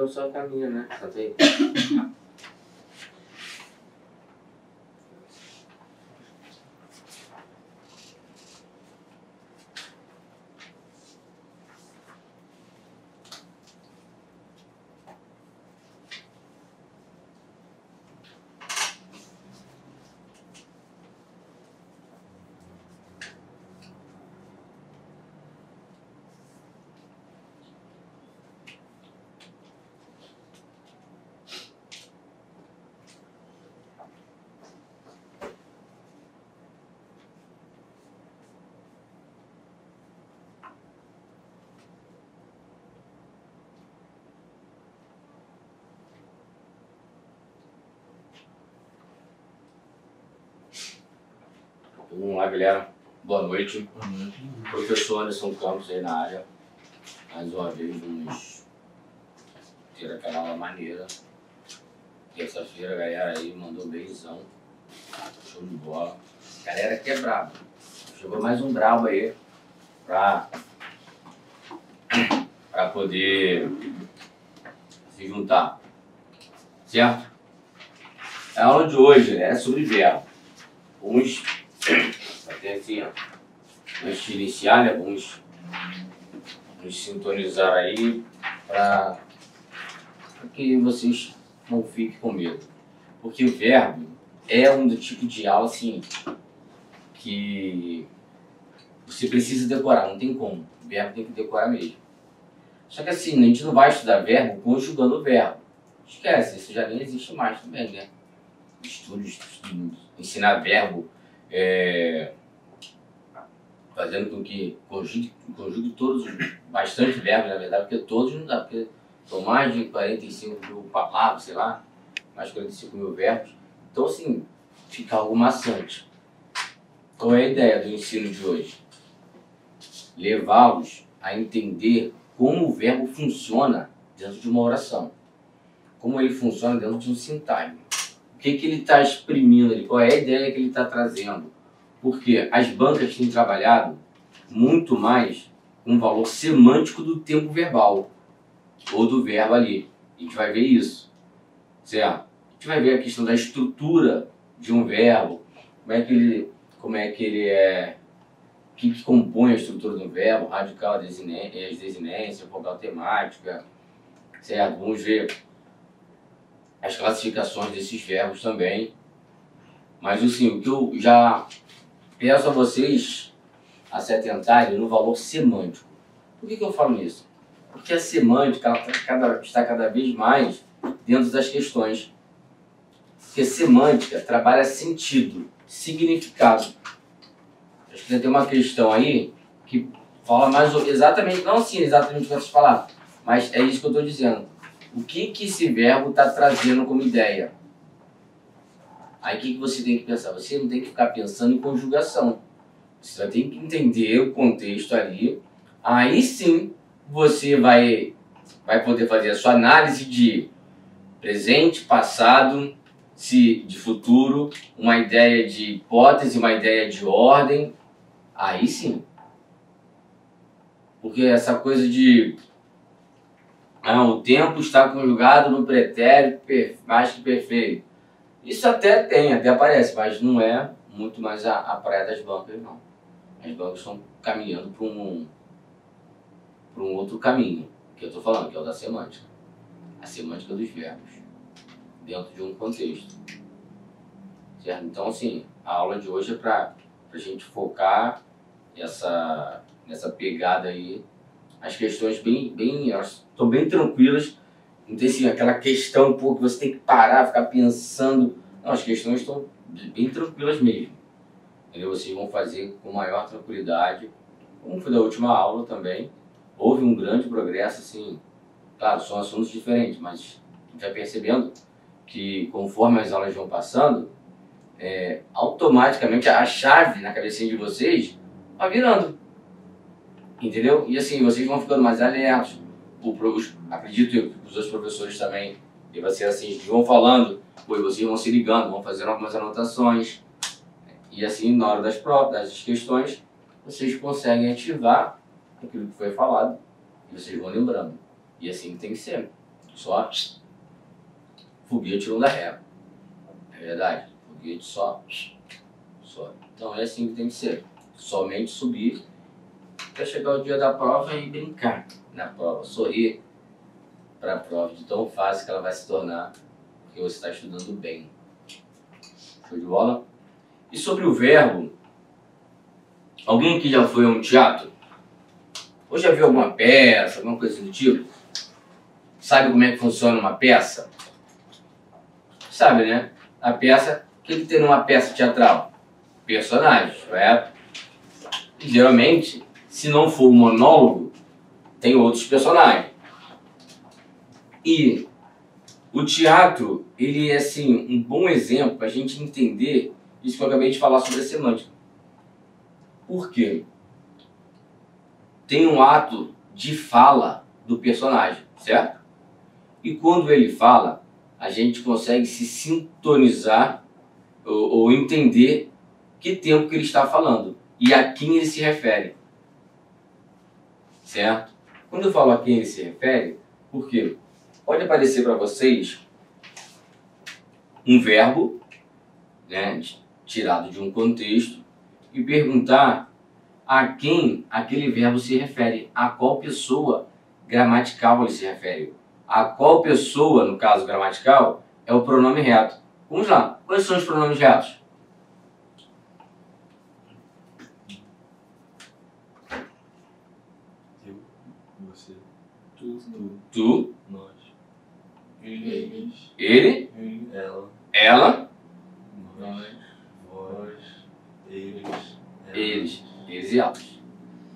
Só caminha, né? Tá bem? Vamos lá, galera. Boa noite. Professor Anderson Campos aí na área. Mais uma vez, vamos ter aquela aula maneira. Terça-feira, a galera aí mandou beijão. Show de bola. Galera aqui é brabo. Chegou mais um brabo aí pra poder se juntar. Certo? A aula de hoje é sobre verbo. Vamos até assim, ó, antes de iniciar, né, vamos nos sintonizar aí para que vocês não fiquem com medo. Porque o verbo é um do tipo de aula assim que você precisa decorar, não tem como. O verbo tem que decorar mesmo. Só que assim, a gente não vai estudar verbo conjugando o verbo. Esquece, isso já nem existe mais também, né? Estudos, ensinar verbo, fazendo com que conjugue todos, bastante verbos, na verdade, porque todos não dá, porque são mais de 45 mil palavras, sei lá, mais de 45 mil verbos. Então, assim, fica algo maçante. Qual é a ideia do ensino de hoje? Levá-los a entender como o verbo funciona dentro de uma oração. Como ele funciona dentro de um sintagma. O que ele está exprimindo ali? Qual é a ideia que ele está trazendo? Porque as bancas têm trabalhado muito mais com o valor semântico do tempo verbal, ou do verbo ali. A gente vai ver isso, certo? A gente vai ver a questão da estrutura de um verbo, como é que ele é, o que compõe a estrutura do verbo, radical, as desinências, vogal temática, certo? Vamos ver as classificações desses verbos também. Mas assim, o que eu já peço a vocês a se atentarem no valor semântico. Por que eu falo isso? Porque a semântica ela está cada vez mais dentro das questões. Porque semântica trabalha sentido, significado. Acho que tem uma questão aí que fala mais exatamente, não assim exatamente com essas palavras, mas é isso que eu estou dizendo. O que esse verbo está trazendo como ideia? Aí o que você tem que pensar? Você não tem que ficar pensando em conjugação. Você vai ter que entender o contexto ali. Aí sim você vai poder fazer a sua análise de presente, passado, de futuro, uma ideia de hipótese, uma ideia de ordem. Aí sim. Porque essa coisa de o tempo está conjugado no pretérito mais que perfeito. Isso até aparece, mas não é muito mais a praia das bancas, não. As bancas estão caminhando para um outro caminho, que eu estou falando, que é o da semântica. A semântica dos verbos, dentro de um contexto. certo? Então, assim, a aula de hoje é para a gente focar nessa pegada aí. As questões elas estão bem tranquilas. Não tem assim, aquela questão pô, que você tem que parar, ficar pensando. Não, as questões estão bem tranquilas mesmo. Entendeu? Vocês vão fazer com maior tranquilidade. Como foi da última aula também. Houve um grande progresso, assim. Claro, são assuntos diferentes, mas a gente vai percebendo que conforme as aulas vão passando, automaticamente a chave na cabecinha de vocês vai virando. Entendeu? E assim, vocês vão ficando mais alertos. Acredito eu que os outros professores também, e vai ser assim, eles vão falando, vocês vão se ligando, vão fazendo algumas anotações. E assim, na hora das questões, vocês conseguem ativar aquilo que foi falado e vocês vão lembrando. E assim tem que ser. Só foguete não dá ré. É verdade. Foguete só. Então é assim que tem que ser. Somente subir até chegar o dia da prova e brincar na prova. Sorrir para a prova de tão fácil que ela vai se tornar, porque você está estudando bem. Show de bola? E sobre o verbo, alguém que já foi a um teatro? Ou já viu alguma peça, alguma coisa do tipo? Sabe como é que funciona uma peça? Sabe, né? A peça, o que tem numa peça teatral? Personagens, correto? E, geralmente, se não for um monólogo, tem outros personagens. E o teatro, ele é assim, um bom exemplo para a gente entender isso que eu acabei de falar sobre a semântica. Por quê? Tem um ato de fala do personagem, certo? E quando ele fala, a gente consegue se sintonizar ou entender que tempo que ele está falando e a quem ele se refere, certo? Quando eu falo a quem ele se refere, por quê? Pode aparecer para vocês um verbo, né, tirado de um contexto e perguntar a quem aquele verbo se refere, a qual pessoa gramatical ele se refere. A qual pessoa, no caso gramatical, é o pronome reto. Vamos lá. Quais são os pronomes retos? Eu, você, Tu, nós, ele, ela, nós, vós, eles e elas.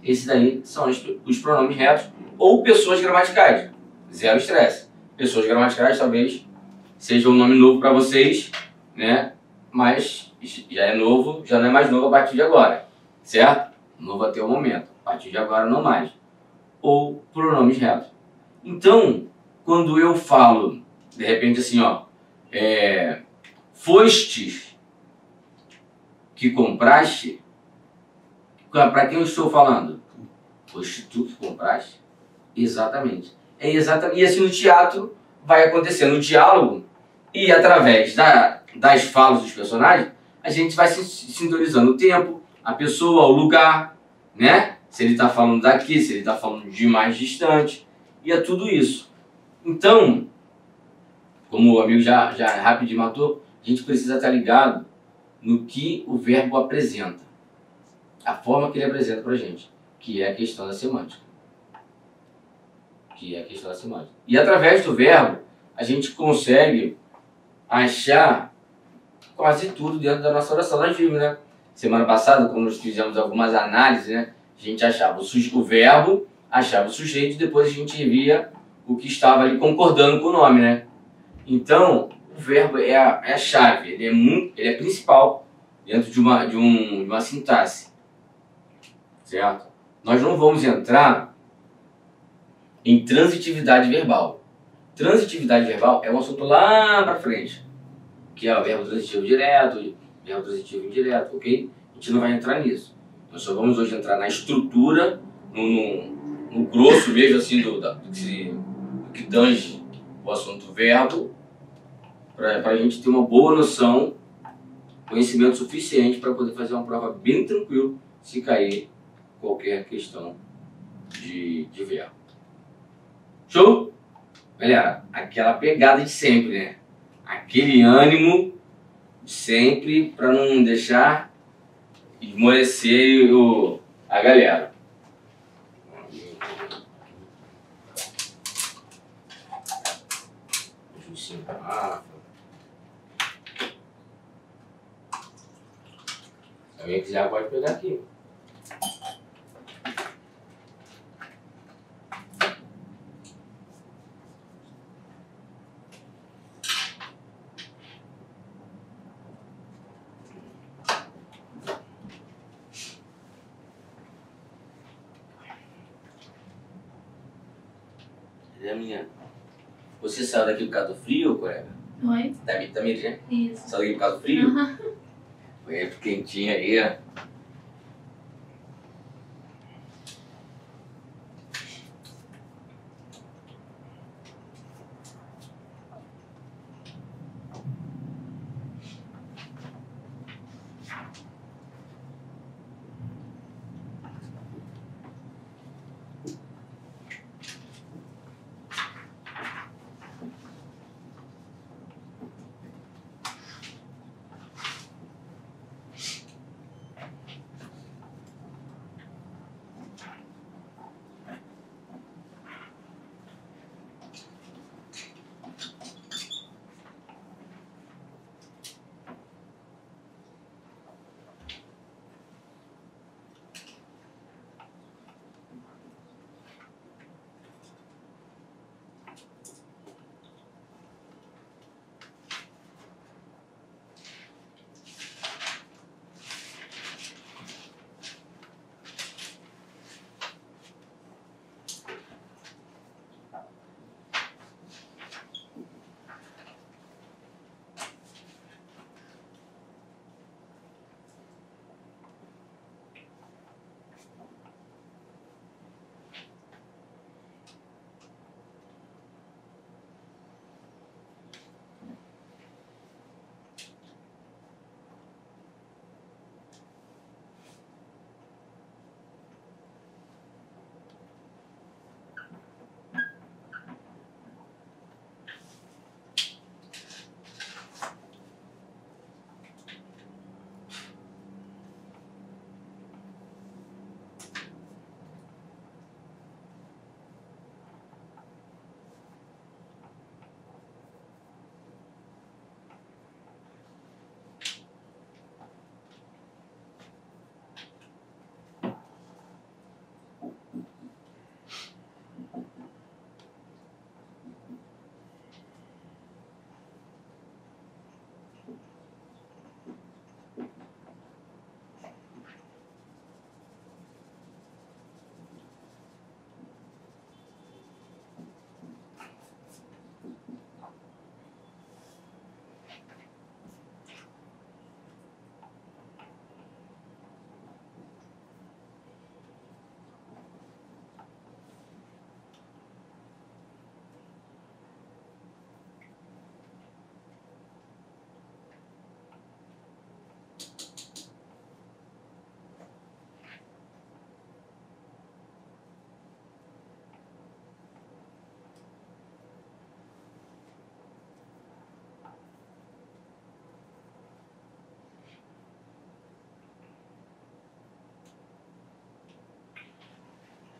Esses daí são os pronomes retos ou pessoas gramaticais. Zero estresse. Pessoas gramaticais talvez seja um nome novo para vocês, né? Mas já é novo, já não é mais novo a partir de agora, certo? Novo até o momento. A partir de agora não mais. Ou pronomes retos. Então, quando eu falo, de repente assim, ó, fostes que compraste, para quem eu estou falando? Foste tu que compraste? Exatamente. E assim no teatro vai acontecer no diálogo e através das falas dos personagens, a gente vai se sintonizando o tempo, a pessoa, o lugar, né? Se ele está falando daqui, se ele está falando de mais distante, e é tudo isso. Então, como o amigo já rapidinho matou, a gente precisa estar ligado no que o verbo apresenta. A forma que ele apresenta para a gente, que é a questão da semântica. E através do verbo, a gente consegue achar quase tudo dentro da nossa oração. Nós vimos, né? Semana passada, quando nós fizemos algumas análises, né? A gente achava o verbo, achava o sujeito, e depois a gente via o que estava ali concordando com o nome, né? Então, o verbo é a chave, ele é principal dentro de uma sintaxe, certo? Nós não vamos entrar em transitividade verbal. Transitividade verbal é um assunto lá para frente, que é o verbo transitivo direto, verbo transitivo indireto, ok? A gente não vai entrar nisso. Nós só vamos hoje entrar na estrutura, no grosso mesmo assim do que tange o assunto verbo, para a gente ter uma boa noção, conhecimento suficiente para poder fazer uma prova bem tranquilo se cair qualquer questão de verbo. Show? Galera, aquela pegada de sempre, né? Aquele ânimo sempre para não deixar esmorecer a galera. Justinho pra Rafa. Se alguém quiser pode pegar aqui. Minha. Você saiu daqui por causa do frio, colega? Oi? Tá me né? Isso. Saiu daqui por causa do frio? Uhum. Foi quentinho aí, ó.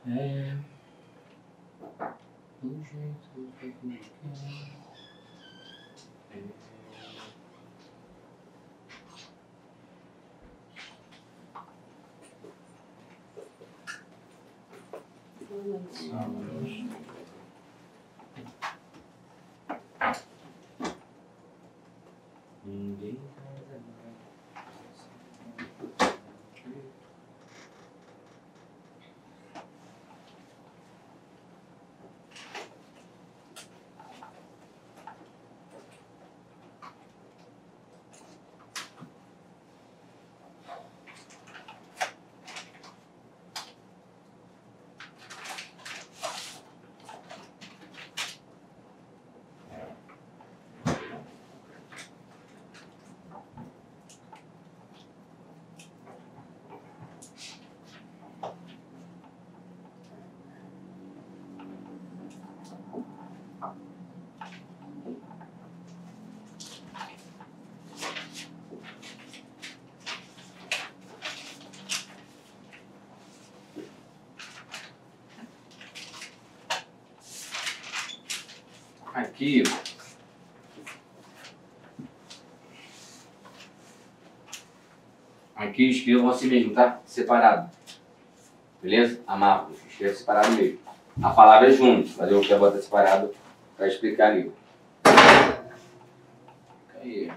É. Do jeito que eu quero. Ninguém faz Aqui. Aqui escrevam assim mesmo, tá? Separado. Beleza? Amargo. Escreva separado mesmo. A palavra é junto, mas eu quero botar separado para explicar ali. Aí.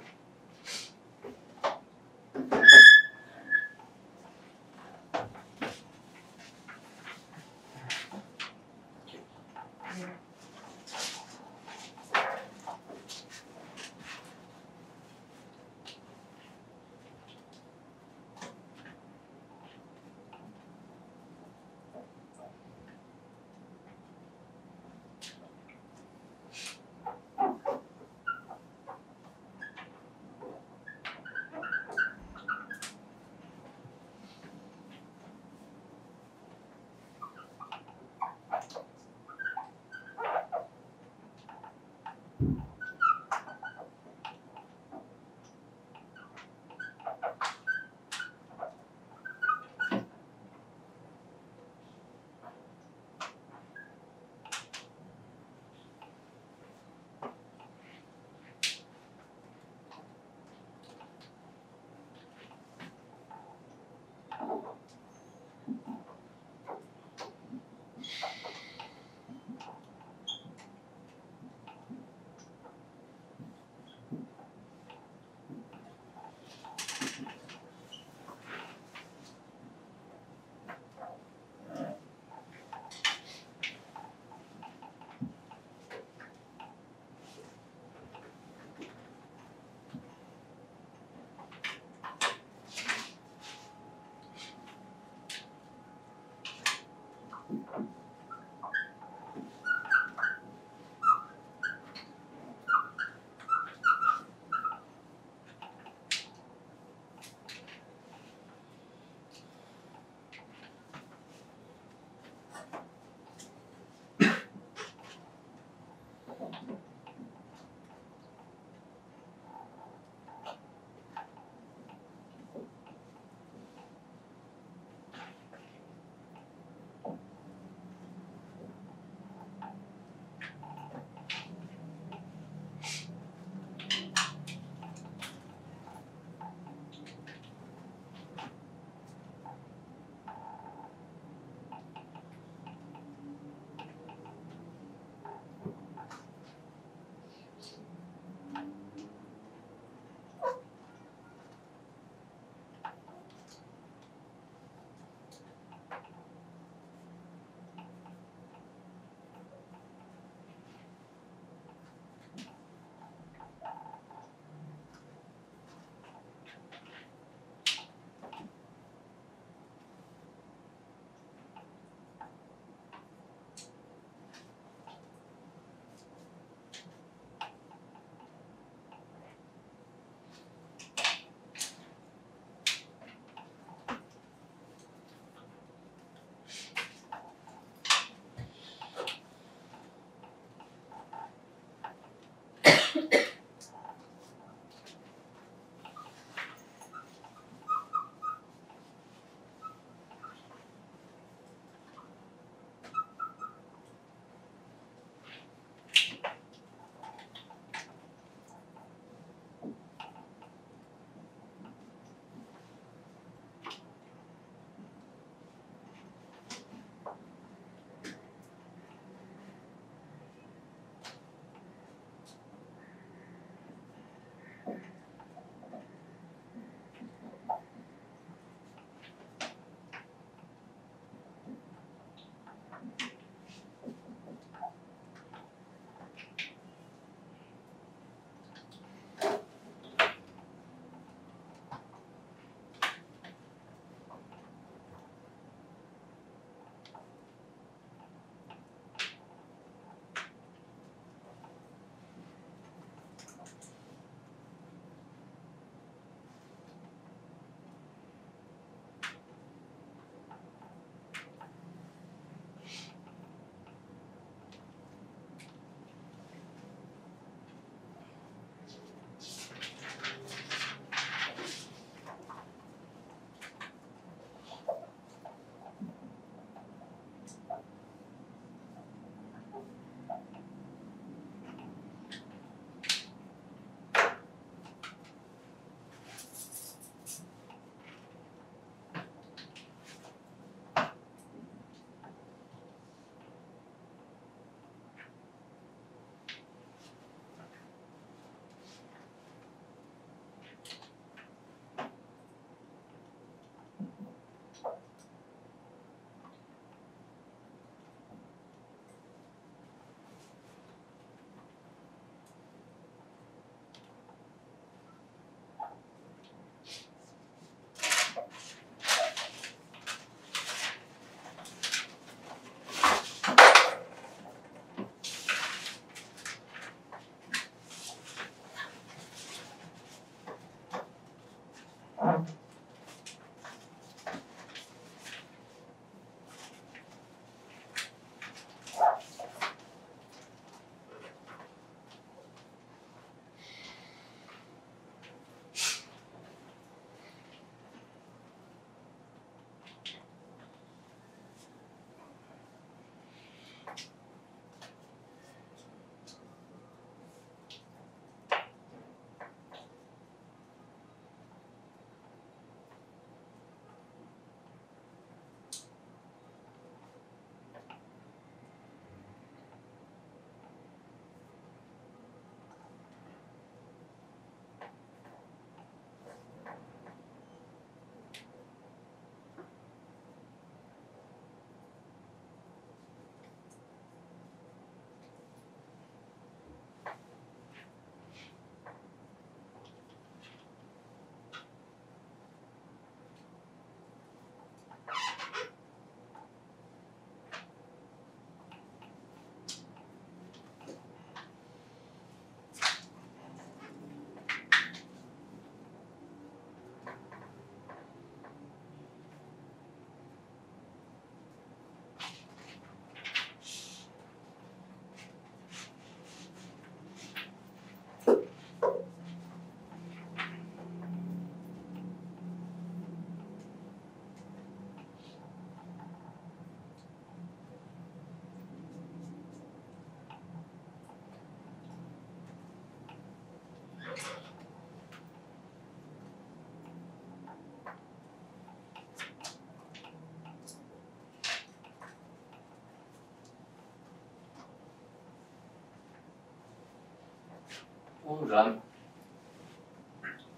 Vamos lá.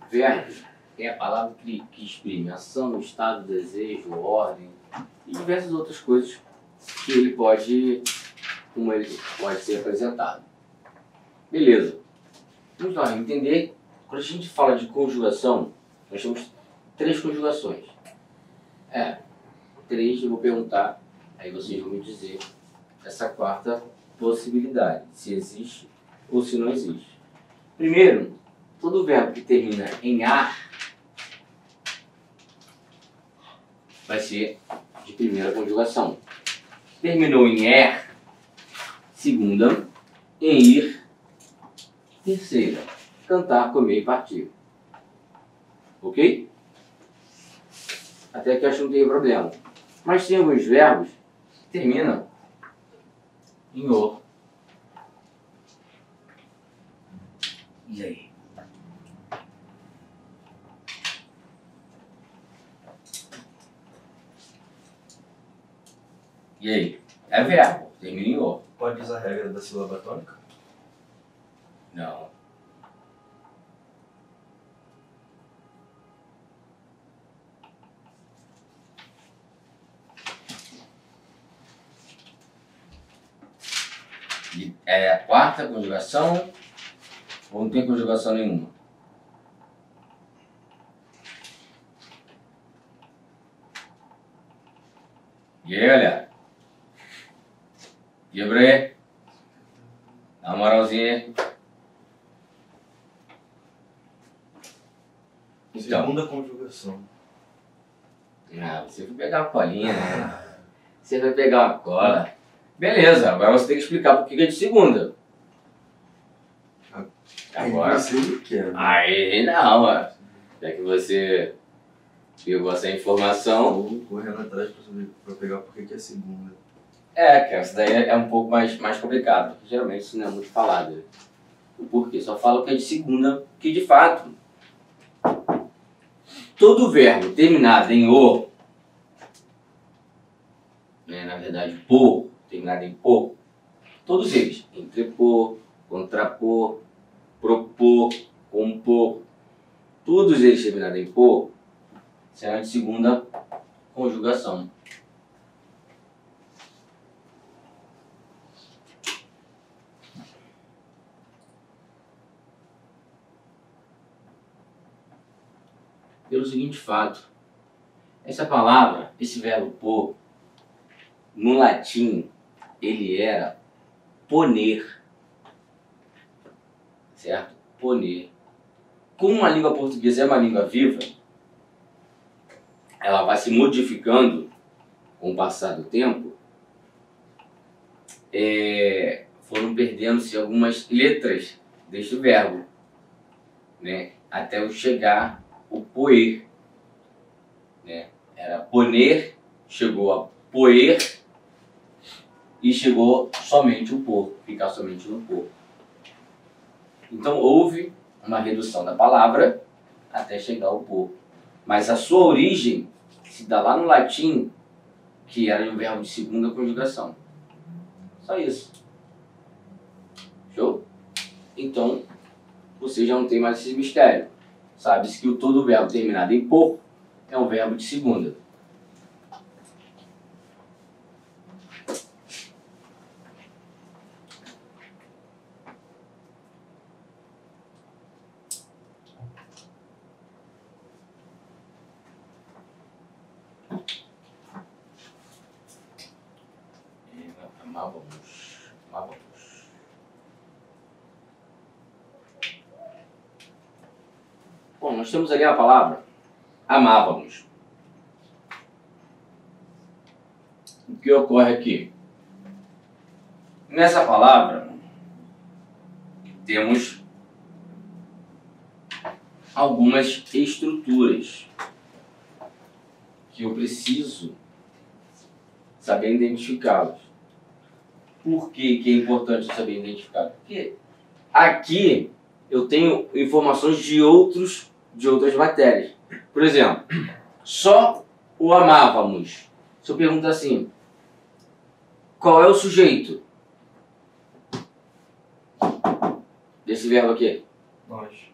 Verbo é a palavra que exprime ação, estado, desejo, ordem e diversas outras coisas que ele pode, como ele pode ser apresentado. Beleza. Vamos lá, entender. Quando a gente fala de conjugação, nós temos 3 conjugações. 3, eu vou perguntar, aí vocês vão me dizer essa 4ª possibilidade, se existe ou se não existe. Primeiro, todo verbo que termina em ar vai ser de primeira conjugação. Terminou em er, segunda, em ir, terceira. Cantar, comer e partir. Ok? Até aqui eu acho que não tem problema. Mas tem alguns verbos que terminam em or. E aí? E aí? É verbo, termina em or. Pode usar a regra da sílaba tônica? Não. É a 4ª conjugação ou não tem conjugação nenhuma? E aí, galera? Quebra aí. Dá uma moralzinha aí. Então. Segunda conjugação. Você foi pegar uma colinha, né? Você vai pegar uma cola. Beleza, agora você tem que explicar por que é de segunda. Agora. Aí não, ó. Já que você pegou essa informação. Vou correndo atrás pra pegar por que é segunda. Que essa daí é um pouco mais complicado. Porque geralmente isso não é muito falado. Por quê? Só falo que é de segunda, que de fato todo verbo terminado em o, né, na verdade por, terminado em por, todos eles, entrepor, contrapor, propor, compor, todos eles terminados em por, serão de segunda conjugação. Pelo seguinte fato, essa palavra, esse verbo por, no latim, ele era poner, certo? Poner. Como a língua portuguesa é uma língua viva, ela vai se modificando com o passar do tempo, foram perdendo-se algumas letras deste verbo, né? Até eu chegar o poer, né? Era poner, chegou a poer e chegou somente o por, ficar somente no por. Então houve uma redução da palavra até chegar ao por. Mas a sua origem se dá lá no latim, que era um verbo de segunda conjugação. Só isso. Show? Então, você já não tem mais esse mistério. Sabe-se que o todo verbo terminado em por é um verbo de segunda. Amávamos. Bom, nós temos ali a palavra amávamos. O que ocorre aqui? Nessa palavra, temos algumas estruturas que eu preciso saber identificá-las. Por que é importante saber identificar? Porque aqui eu tenho informações de outras matérias. Por exemplo, só o amávamos. Se eu perguntar assim, qual é o sujeito desse verbo aqui? Nós.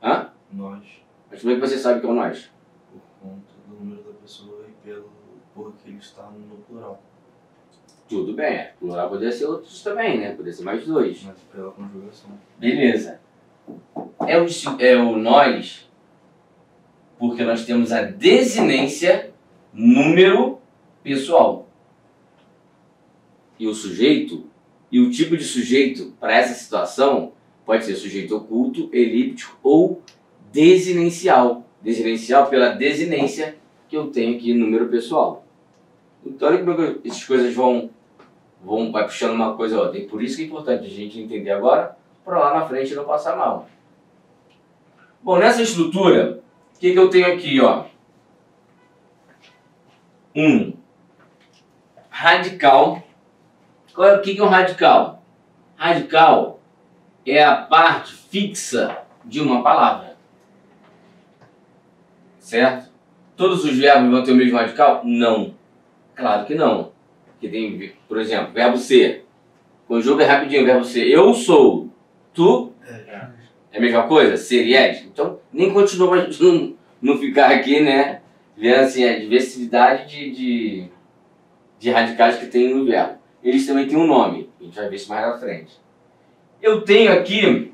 Hã? Nós. Mas como é que você sabe que é o nós? Por conta do número da pessoa e porque ele está no plural. Tudo bem, plural poderia ser outros também, né? Poderia ser mais dois. Mas pela conjugação. Beleza. É o nós, porque nós temos a desinência número pessoal. E o sujeito, e o tipo de sujeito para essa situação pode ser sujeito oculto, elíptico ou desinencial. Desinencial pela desinência que eu tenho aqui no número pessoal. Então olha como é que essas coisas vai puxando uma coisa a outra. E por isso que é importante a gente entender agora, para lá na frente não passar mal. Bom, nessa estrutura, o que eu tenho aqui, ó? Um radical. O que é um radical? Radical é a parte fixa de uma palavra. Certo? Todos os verbos vão ter o mesmo radical? Não. Claro que não. Porque tem, por exemplo, verbo ser. Conjuga rapidinho o verbo ser. Eu sou. Tu? É a mesma coisa? Ser e és? Então, nem continua pra gente não ficar aqui, né? Vendo assim, a diversidade de radicais que tem no verbo. Eles também têm um nome. A gente vai ver isso mais na frente. Eu tenho aqui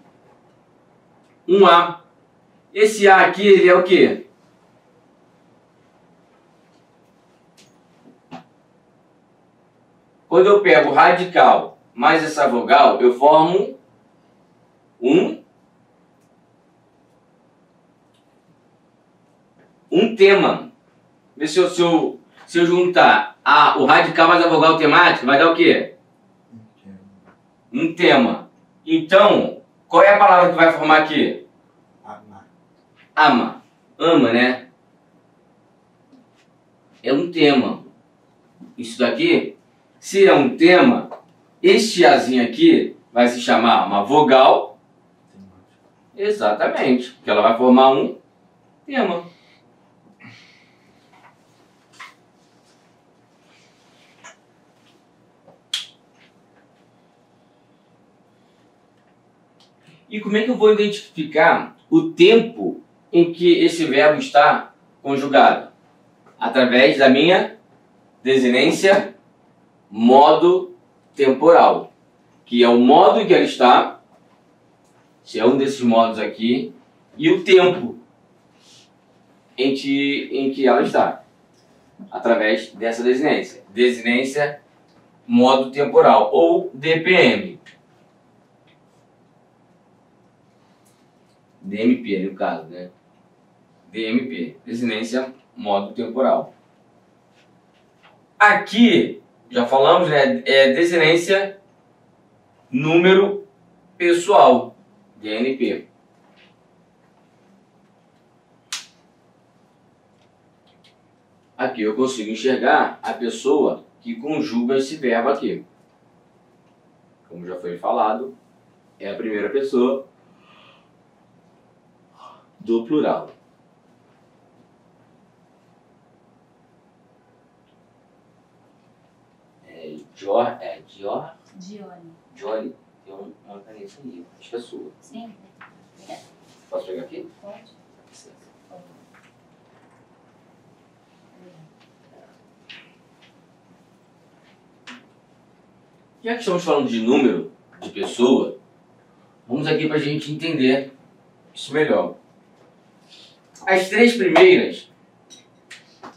um A. Esse A aqui, ele é o quê? Quando eu pego o radical mais essa vogal, eu formo um tema. Vê se eu juntar o radical mais a vogal temática, vai dar o quê? Um tema. Então, qual é a palavra que vai formar aqui? Ama. Ama. Ama, né? É um tema. Isso daqui, se é um tema, este azinho aqui vai se chamar uma vogal. Exatamente. Porque ela vai formar um tema. E como é que eu vou identificar o tempo em que esse verbo está conjugado? Através da minha desinência modo temporal, que é o modo em que ela está, se é um desses modos aqui, e o tempo em que ela está, através dessa desinência. Desinência modo temporal, ou DPM. DMP, no caso, né? DMP, desinência modo temporal. Aqui, já falamos, né? É desinência número pessoal, DNP. Aqui eu consigo enxergar a pessoa que conjuga esse verbo aqui. Como já foi falado, é a primeira pessoa do plural. Johnny. Tem uma caneta aí, as pessoas. Sim. Posso pegar aqui? Pode. Já que estamos falando de número de pessoa, vamos aqui para a gente entender isso melhor. As três primeiras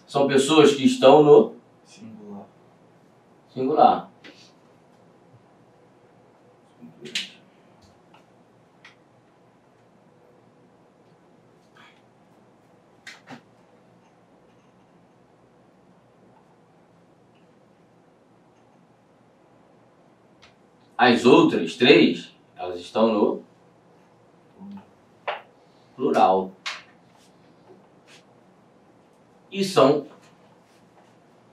são pessoas que estão no singular. As outras três, elas estão no plural. E são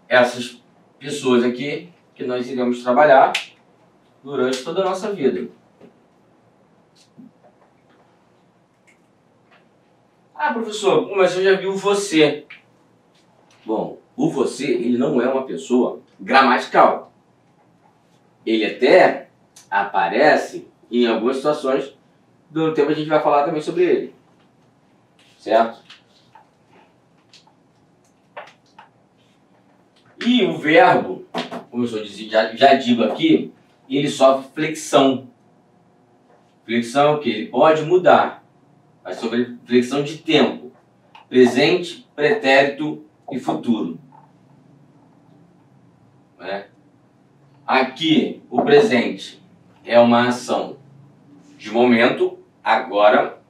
essas pessoas aqui que nós iremos trabalhar durante toda a nossa vida. Ah, professor, mas eu já vi o você. Bom, o você, ele não é uma pessoa gramatical. Ele até aparece em algumas situações Dando tempo a gente vai falar também sobre ele. Certo? E o verbo, como eu já digo aqui, ele sofre flexão. Flexão é o quê? Ele pode mudar. Mas sobre flexão de tempo. Presente, pretérito e futuro. Né? Aqui, o presente é uma ação de momento, agora.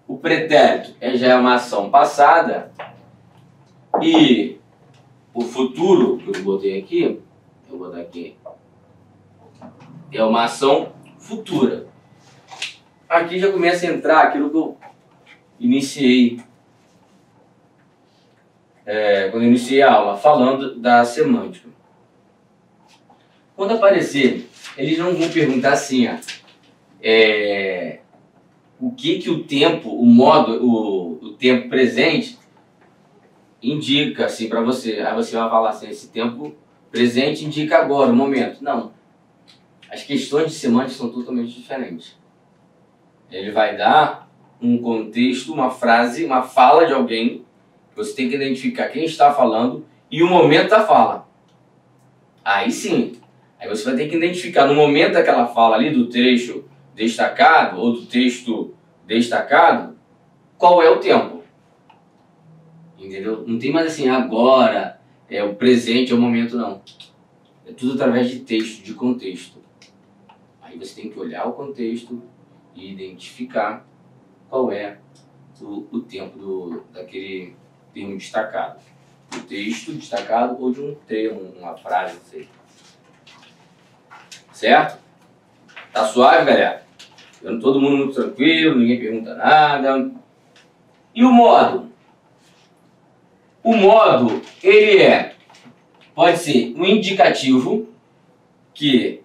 O pretérito já é uma ação passada. E o futuro, que eu botei aqui, vou botar aqui, é uma ação futura. Aqui já começa a entrar aquilo que eu iniciei, quando eu iniciei a aula, falando da semântica. Quando aparecer, eles não vão perguntar assim, o que o tempo, o tempo presente indica assim para você. Aí você vai falar assim, esse tempo presente indica agora, o momento. Não. As questões de semântica são totalmente diferentes. Ele vai dar um contexto, uma frase, uma fala de alguém. Você tem que identificar quem está falando e o momento da fala. Aí sim. Aí você vai ter que identificar no momento daquela fala ali, do trecho destacado ou do texto destacado, qual é o tempo. Entendeu? Não tem mais assim, agora, o presente, é o momento, não. É tudo através de texto, de contexto. Aí você tem que olhar o contexto e identificar qual é o tempo daquele termo destacado. O texto destacado ou de um termo, uma frase, não sei. Certo? Tá suave, galera? Todo mundo muito tranquilo, ninguém pergunta nada. E o modo? O modo, ele pode ser um indicativo, que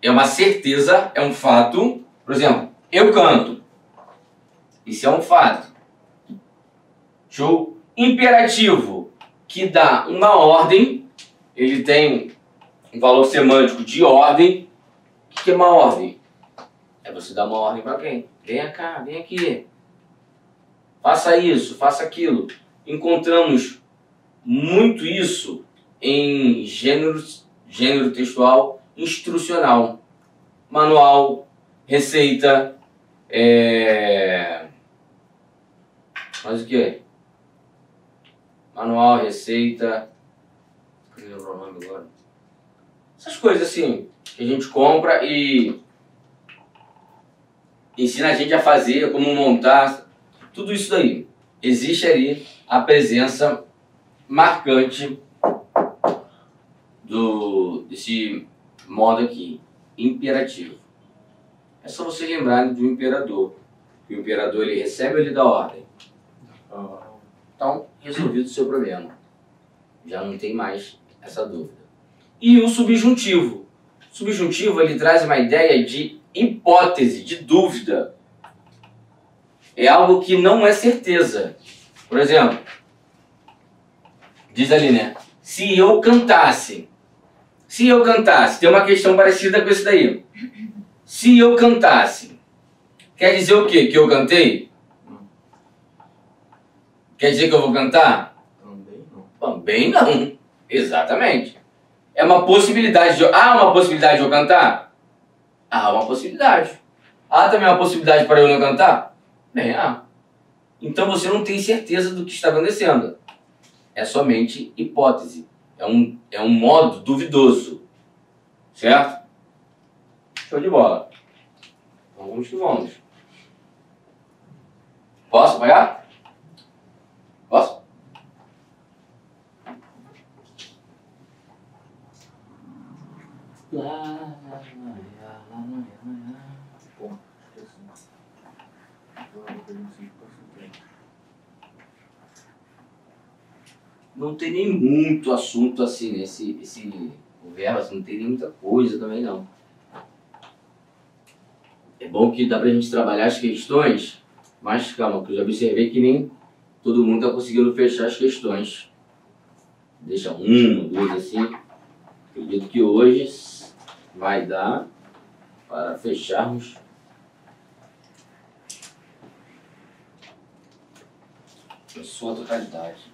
é uma certeza, é um fato. Por exemplo, eu canto. Isso é um fato. Show? Imperativo, que dá uma ordem, ele tem um valor semântico de ordem. O que é uma ordem? É você dar uma ordem para alguém. Venha cá, vem aqui. Faça isso, faça aquilo. Encontramos muito isso em gênero textual instrucional. Manual, receita, mas o que? Manual, receita, não lembro o nome agora. Essas coisas assim, que a gente compra e ensina a gente a fazer, como montar, tudo isso daí. Existe ali a presença marcante desse modo aqui, imperativo. É só você lembrar do imperador. Que o imperador, ele recebe ou ele dá ordem? Então, resolvido o seu problema. Já não tem mais essa dúvida. E o subjuntivo. O subjuntivo, ele traz uma ideia de hipótese, de dúvida. É algo que não é certeza. Por exemplo, diz ali, né? Se eu cantasse. Se eu cantasse. Tem uma questão parecida com isso daí. Se eu cantasse. Quer dizer o quê? Que eu cantei? Quer dizer que eu vou cantar? Também não. Também não. Exatamente. É uma possibilidade de... Há uma possibilidade de eu cantar? Há uma possibilidade. Há também uma possibilidade para eu não cantar? Bem, há. Então você não tem certeza do que está acontecendo. É somente hipótese. É um modo duvidoso. Certo? Show de bola. Então vamos que vamos. Posso apagar? Posso? Não tem nem muito assunto assim, o verbo assim, não tem nem muita coisa também não. É bom que dá pra gente trabalhar as questões, mas calma, que eu já observei que nem todo mundo está conseguindo fechar as questões. Deixa uma, duas assim. Acredito que hoje vai dar para fecharmos em sua totalidade.